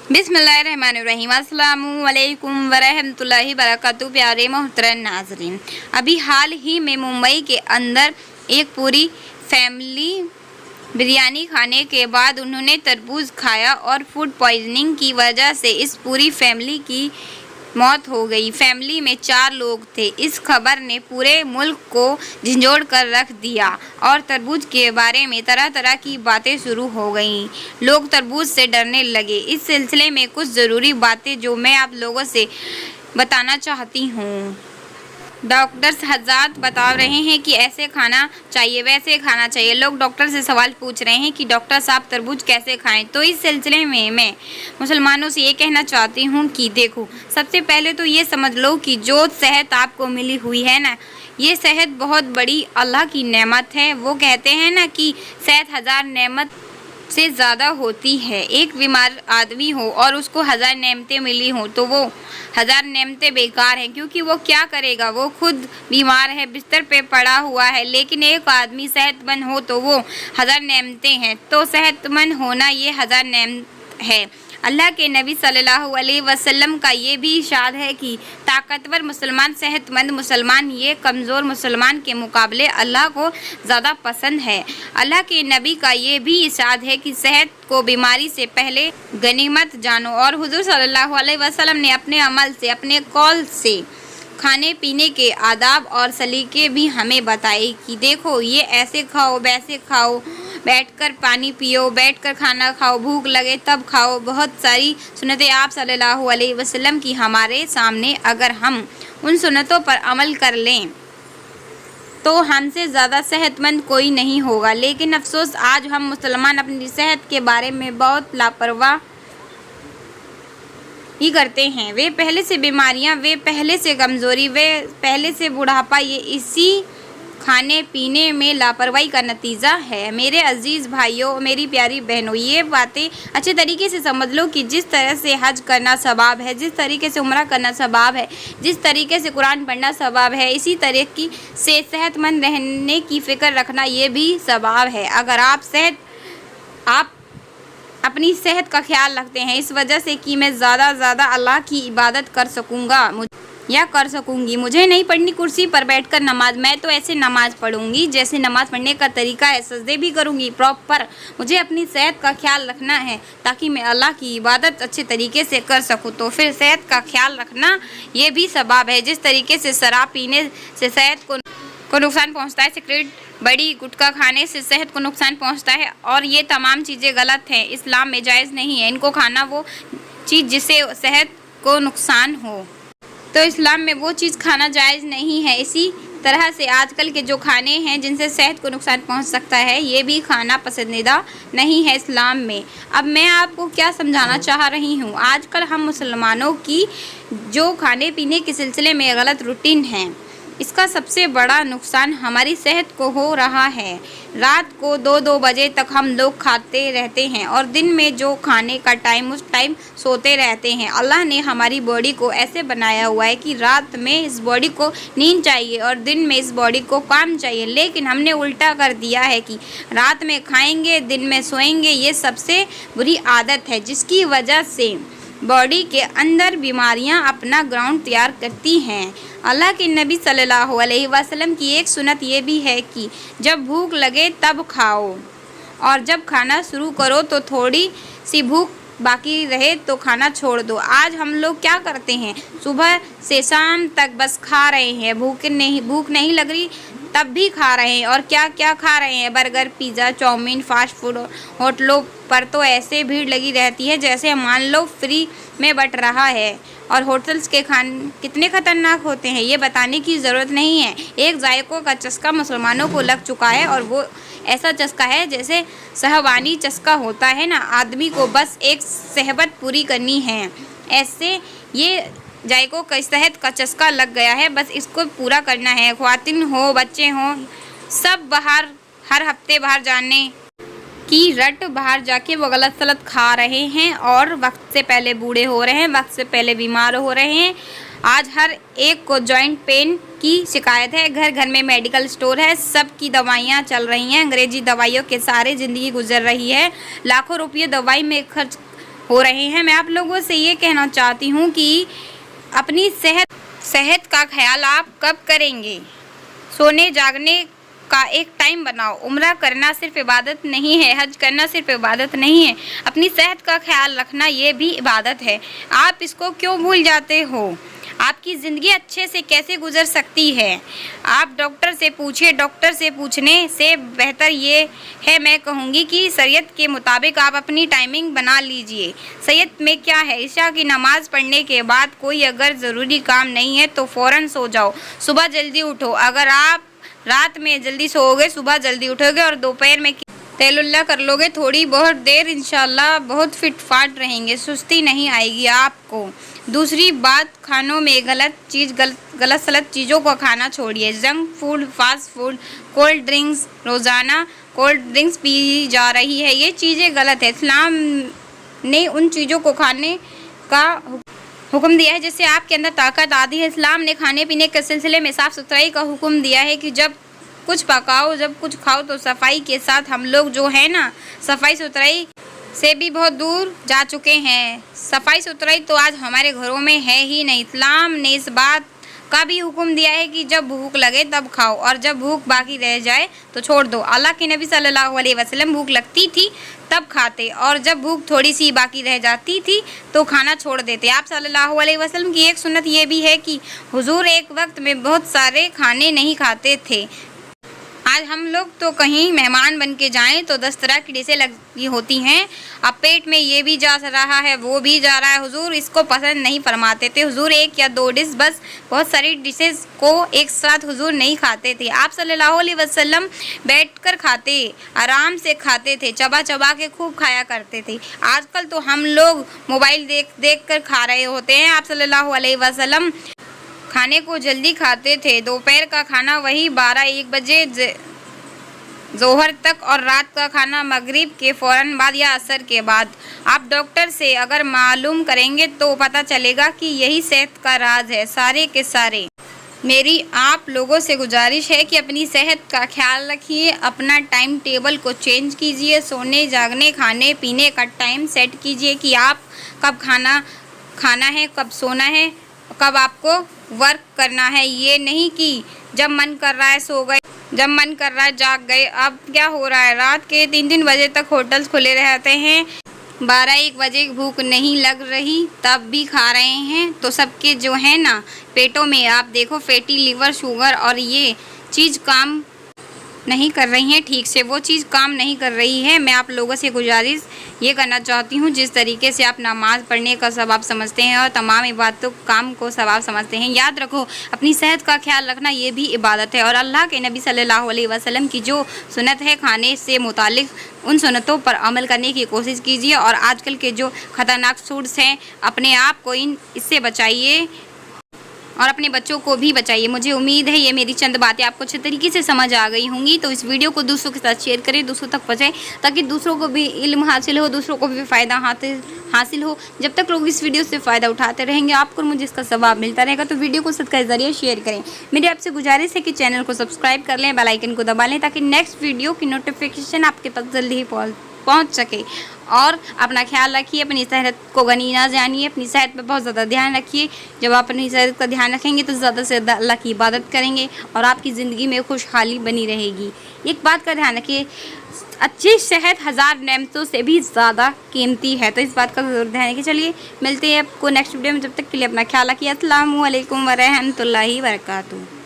बिस्मिल्लाहिर्रहमानिर्रहीम अस्सलामु अलैकुम वरहमतुल्लाहि वबरकातुहू। प्यारे मोहतरम नाज़रीन, अभी हाल ही में मुंबई के अंदर एक पूरी फैमिली बिरयानी खाने के बाद उन्होंने तरबूज खाया और फूड पॉइजनिंग की वजह से इस पूरी फैमिली की मौत हो गई। फैमिली में 4 लोग थे। इस खबर ने पूरे मुल्क को झंझोड़ कर रख दिया और तरबूज के बारे में तरह तरह की बातें शुरू हो गईं। लोग तरबूज से डरने लगे। इस सिलसिले में कुछ ज़रूरी बातें जो मैं आप लोगों से बताना चाहती हूँ। डॉक्टर्स हज़रात बता रहे हैं कि ऐसे खाना चाहिए, वैसे खाना चाहिए। लोग डॉक्टर से सवाल पूछ रहे हैं कि डॉक्टर साहब तरबूज कैसे खाएं। तो इस सिलसिले में मैं मुसलमानों से ये कहना चाहती हूँ कि देखो, सबसे पहले तो ये समझ लो कि जो सेहत आपको मिली हुई है ना, ये सेहत बहुत बड़ी अल्लाह की नेमत है। वो कहते हैं ना कि सेहत 1000 नेमत से ज़्यादा होती है। एक बीमार आदमी हो और उसको 1000 नेमतें मिली हों तो वो 1000 नेमतें बेकार हैं, क्योंकि वो क्या करेगा, वो खुद बीमार है, बिस्तर पे पड़ा हुआ है। लेकिन एक आदमी सेहतमंद हो तो वो 1000 नेमतें हैं। तो सेहतमंद होना ये 1000 नेमत है। अल्लाह के नबी सल्लल्लाहु अलैहि वसल्लम का ये भी इरशाद है कि ताकतवर मुसलमान, सेहतमंद मुसलमान ये कमज़ोर मुसलमान के मुकाबले अल्लाह को ज़्यादा पसंद है। अल्लाह के नबी का ये भी इरशाद है कि सेहत को बीमारी से पहले गनीमत जानो। और हुज़ूर सल्लल्लाहु अलैहि वसल्लम ने अपने अमल से, अपने कौल से खाने पीने के आदाब और सलीके भी हमें बताए कि देखो, ये ऐसे खाओ, वैसे खाओ, बैठकर पानी पियो, बैठकर खाना खाओ, भूख लगे तब खाओ। बहुत सारी सुन्नतें आप सल्लल्लाहु अलैहि वसल्लम की हमारे सामने। अगर हम उन सुन्नतों पर अमल कर लें तो हमसे ज़्यादा सेहतमंद कोई नहीं होगा। लेकिन अफसोस, आज हम मुसलमान अपनी सेहत के बारे में बहुत लापरवाह ही करते हैं। वे पहले से बीमारियां, वे पहले से कमज़ोरी, वे पहले से बुढ़ापा, ये इसी खाने पीने में लापरवाही का नतीजा है। मेरे अजीज़ भाइयों, मेरी प्यारी बहनों, ये बातें अच्छे तरीके से समझ लो कि जिस तरह से हज करना सवाब है, जिस तरीके से उम्रा करना सवाब है, जिस तरीके से कुरान पढ़ना सवाब है, इसी तरीके से सेहतमंद रहने की फ़िक्र रखना ये भी सवाब है। अगर आप अपनी सेहत का ख्याल रखते हैं इस वजह से कि मैं ज़्यादा अल्लाह की इबादत कर सकूँगा या कर सकूँगी, मुझे नहीं पढ़नी कुर्सी पर बैठकर नमाज, मैं तो ऐसे नमाज पढ़ूँगी जैसे नमाज पढ़ने का तरीका है, सजदे भी करूँगी प्रॉपर। मुझे अपनी सेहत का ख्याल रखना है ताकि मैं अल्लाह की इबादत अच्छे तरीके से कर सकूँ। तो फिर सेहत का ख्याल रखना ये भी सवाब है। जिस तरीके से शराब पीने से सेहत को नुकसान पहुंचता है, सिगरेट, बड़ी, गुटखा खाने से सेहत को नुकसान पहुंचता है और ये तमाम चीज़ें गलत हैं, इस्लाम में जायज़ नहीं है इनको खाना, वो चीज़ जिससे सेहत को नुकसान हो। तो इस्लाम में वो चीज़ खाना जायज़ नहीं है। इसी तरह से आजकल के जो खाने हैं जिनसे सेहत को नुकसान पहुंच सकता है, ये भी खाना पसंदीदा नहीं है इस्लाम में। अब मैं आपको क्या समझाना चाह रही हूँ, आजकल हम मुसलमानों की जो खाने पीने के सिलसिले में गलत रूटीन है, इसका सबसे बड़ा नुकसान हमारी सेहत को हो रहा है। रात को 2-2 बजे तक हम लोग खाते रहते हैं और दिन में जो खाने का टाइम, उस टाइम सोते रहते हैं। अल्लाह ने हमारी बॉडी को ऐसे बनाया हुआ है कि रात में इस बॉडी को नींद चाहिए और दिन में इस बॉडी को काम चाहिए। लेकिन हमने उल्टा कर दिया है कि रात में खाएंगे, दिन में सोएंगे। ये सबसे बुरी आदत है जिसकी वजह से बॉडी के अंदर बीमारियां अपना ग्राउंड तैयार करती हैं। अल्लाह के नबी सल्लल्लाहु अलैहि वसल्लम की एक सुन्नत ये भी है कि जब भूख लगे तब खाओ और जब खाना शुरू करो तो थोड़ी सी भूख बाकी रहे तो खाना छोड़ दो। आज हम लोग क्या करते हैं, सुबह से शाम तक बस खा रहे हैं, भूख नहीं लग रही तब भी खा रहे हैं। और क्या क्या खा रहे हैं, burger, pizza, chow mein, fast food. होटलों पर तो ऐसे भीड़ लगी रहती है जैसे मान लो फ्री में बट रहा है। और होटल्स के खाने कितने ख़तरनाक होते हैं ये बताने की ज़रूरत नहीं है। एक जायकों का चस्का मुसलमानों को लग चुका है और वो ऐसा चस्का है जैसे सहवानी चस्का होता है ना, आदमी को बस एक सहबत पूरी करनी है, ऐसे ये जायकों का सेहत का चस्का लग गया है, बस इसको पूरा करना है। ख्वातीन हो, बच्चे हों, सब बाहर हर हफ्ते बाहर जाने की रट, बाहर जाके वो गलत सलत खा रहे हैं और वक्त से पहले बूढ़े हो रहे हैं, वक्त से पहले बीमार हो रहे हैं। आज हर एक को जॉइंट पेन की शिकायत है, घर घर में मेडिकल स्टोर है, सब की दवाइयाँ चल रही हैं, अंग्रेजी दवाइयों के सहारे ज़िंदगी गुजर रही है। लाखों रुपये दवाई में खर्च हो रहे हैं। मैं आप लोगों से ये कहना चाहती हूँ कि अपनी सेहत का ख्याल आप कब करेंगे। सोने जागने का एक टाइम बनाओ। उम्रा करना सिर्फ इबादत नहीं है, हज करना सिर्फ इबादत नहीं है, अपनी सेहत का ख्याल रखना ये भी इबादत है। आप इसको क्यों भूल जाते हो। आपकी ज़िंदगी अच्छे से कैसे गुजर सकती है। आप डॉक्टर से पूछिए। डॉक्टर से पूछने से बेहतर ये है, मैं कहूँगी कि शरीयत के मुताबिक आप अपनी टाइमिंग बना लीजिए। शरीयत में क्या है, इशा की नमाज़ पढ़ने के बाद कोई अगर ज़रूरी काम नहीं है तो फ़ौरन सो जाओ, सुबह जल्दी उठो। अगर आप रात में जल्दी सोओगे, सुबह जल्दी उठोगे और दोपहर में तैलुल्लाह कर लोगे थोड़ी बहुत देर, इंशाल्लाह बहुत फिट फाट रहेंगे, सुस्ती नहीं आएगी आपको। दूसरी बात, खानों में गलत सलत चीज़ों को खाना छोड़िए। Junk food, fast food, cold drinks, रोज़ाना कोल्ड ड्रिंक्स पी जा रही है, ये चीज़ें गलत है। इस्लाम ने उन चीज़ों को खाने का हुक्म दिया है जिससे आपके अंदर ताकत आती है। इस्लाम ने खाने पीने के सिलसिले में साफ़ सुथराई का हुक्म दिया है कि जब कुछ पकाओ, जब कुछ खाओ तो सफाई के साथ। हम लोग जो है ना, सफाई सुथराई से भी बहुत दूर जा चुके हैं। सफाई सुथराई तो आज हमारे घरों में है ही नहीं। इस्लाम ने इस बात का भी हुक्म दिया है कि जब भूख लगे तब खाओ और जब भूख बाकी रह जाए तो छोड़ दो। अल्लाह के नबी सल्लल्लाहु अलैहि वसल्लम भूख लगती थी तब खाते और जब भूख थोड़ी सी बाकी रह जाती थी तो खाना छोड़ देते। आप सल्लल्लाहु अलैहि वसल्लम की एक सुन्नत ये भी है कि हुजूर एक वक्त में बहुत सारे खाने नहीं खाते थे। आज हम लोग तो कहीं मेहमान बन के जाएँ तो 10 तरह की डिशें लगी होती हैं। अब पेट में ये भी जा रहा है, वो भी जा रहा है। हुजूर इसको पसंद नहीं फरमाते थे। हुजूर 1 या 2 डिश, बस बहुत सारी डिशेस को एक साथ हुजूर नहीं खाते थे। आप सल्लल्लाहु अलैहि वसल्लम बैठकर खाते, आराम से खाते थे, चबा चबा के खूब खाया करते थे। आजकल तो हम लोग मोबाइल देख कर खा रहे होते हैं। आप सल्लल्लाहु अलैहि वसल्लम खाने को जल्दी खाते थे। दोपहर का खाना वही 12-1 बजे जोहर तक और रात का खाना मगरिब के फ़ौरन बाद या असर के बाद। आप डॉक्टर से अगर मालूम करेंगे तो पता चलेगा कि यही सेहत का राज है सारे के सारे। मेरी आप लोगों से गुजारिश है कि अपनी सेहत का ख्याल रखिए, अपना टाइम टेबल को चेंज कीजिए, सोने जागने खाने पीने का टाइम सेट कीजिए कि आप कब खाना है, कब सोना है, कब आपको वर्क करना है। ये नहीं कि जब मन कर रहा है सो गए, जब मन कर रहा है जाग गए। अब क्या हो रहा है, रात के 3-3 बजे तक होटल्स खुले रहते हैं, 12-1 बजे भूख नहीं लग रही तब भी खा रहे हैं। तो सबके जो है ना पेटों में आप देखो फैटी लिवर, शुगर और ये चीज़ काम नहीं कर रही हैं ठीक से, वो चीज़ काम नहीं कर रही है। मैं आप लोगों से गुजारिश ये करना चाहती हूँ, जिस तरीके से आप नमाज़ पढ़ने का सवाब समझते हैं और तमाम इबादतों काम को सवाब समझते हैं, याद रखो अपनी सेहत का ख्याल रखना ये भी इबादत है। और अल्लाह के नबी सल्लल्लाहु अलैहि वसल्लम की जो सुन्नत है खाने से मुतालिक, उन सुन्नतों पर अमल करने की कोशिश कीजिए। और आजकल के जो ख़तरनाक फूड्स हैं, अपने आप को इससे बचाइए और अपने बच्चों को भी बचाइए। मुझे उम्मीद है ये मेरी चंद बातें आपको अच्छे तरीके से समझ आ गई होंगी। तो इस वीडियो को दूसरों के साथ शेयर करें, दूसरों तक पहुँचाएं ताकि दूसरों को भी इल्म हासिल हो, दूसरों को भी फ़ायदा हासिल हो। जब तक लोग इस वीडियो से फ़ायदा उठाते रहेंगे, आपको मुझे इसका सवाब मिलता रहेगा। तो वीडियो को सदका ज़रिए शेयर करें। मेरी आपसे गुजारिश है कि चैनल को सब्सक्राइब कर लें, बेल आइकन को दबा लें ताकि नेक्स्ट वीडियो की नोटिफिकेशन आपके पास जल्दी ही पहुँच सके। और अपना ख्याल रखिए, अपनी सेहत को गनी ना जानिए, अपनी सेहत पर बहुत ज़्यादा ध्यान रखिए। जब आप अपनी सेहत का ध्यान रखेंगे तो ज़्यादा से ज़्यादा अल्लाह की इबादत करेंगे और आपकी ज़िंदगी में खुशहाली बनी रहेगी। एक बात का ध्यान रखिए, अच्छी सेहत 1000 नेमतों से भी ज़्यादा कीमती है। तो इस बात का ज़रूर ध्यान रखिए। चलिए मिलते हैं आपको नेक्स्ट वीडियो में, जब तक के लिए अपना ख्याल रखिए। अस्सलामु अलैकुम व रहमतुल्लाहि व बरकातुहू।